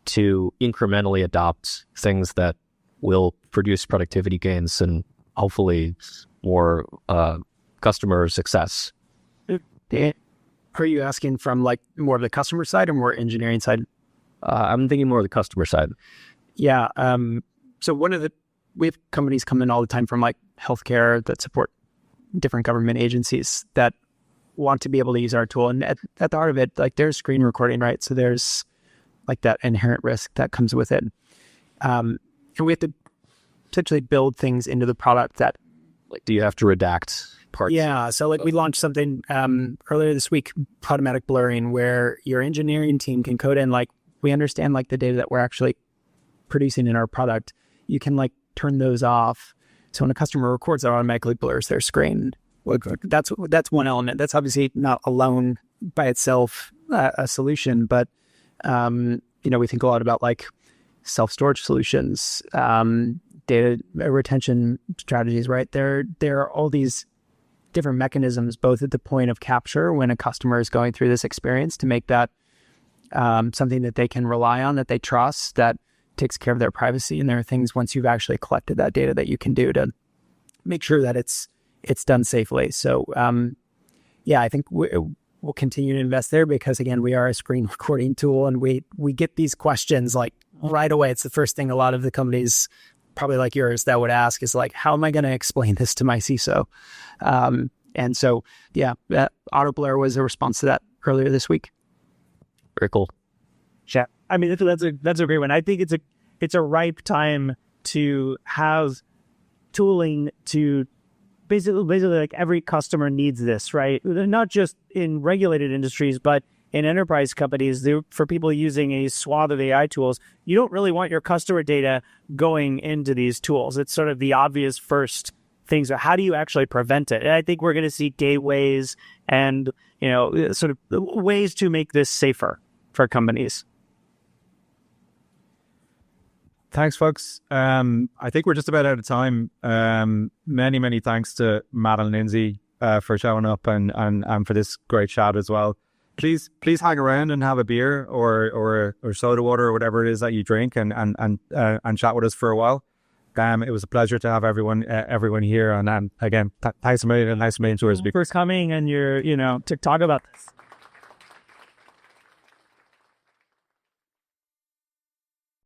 to incrementally adopt things that will produce productivity gains and hopefully more customer success? Are you asking from like more of the customer side or more engineering side? I'm thinking more of the customer side. Yeah. So we have companies come in all the time from like healthcare that support different government agencies that want to be able to use our tool. And at the heart of it, like there's screen recording, right? So there's like that inherent risk that comes with it. And we have to potentially build things into the product that, like, do you have to redact parts? Yeah. So like we launched something earlier this week, automatic blurring, where your engineering team can code in, like, we understand like the data that we're actually producing in our product. You can like turn those off. So when a customer records, it automatically blurs their screen. That's one element. That's obviously not alone by itself a solution, but we think a lot about like self-storage solutions, data retention strategies, right? There are all these different mechanisms, both at the point of capture when a customer is going through this experience, to make that something that they can rely on, that they trust, that takes care of their privacy. And there are things once you've actually collected that data that you can do to make sure that it's done safely. So I think we'll continue to invest there because, again, we are a screen recording tool, and we get these questions like right away. It's the first thing a lot of the companies, probably like yours, that would ask is like, how am I going to explain this to my CISO? And so, that auto blur was a response to that earlier this week. Very cool. Yeah, I mean, that's a great one. I think it's a ripe time to have tooling to basically like every customer needs this, right? Not just in regulated industries, but in enterprise companies. For people using a swath of AI tools, you don't really want your customer data going into these tools. It's sort of the obvious first thing. So how do you actually prevent it? And I think we're going to see gateways and sort of ways to make this safer for companies. Thanks, folks. I think we're just about out of time. Many thanks to Matt and Lindsay for showing up and for this great chat as well. Please hang around and have a beer or soda water or whatever it is that you drink and chat with us for a while. It was a pleasure to have everyone here. And again, thanks a million to us for coming and to talk about this.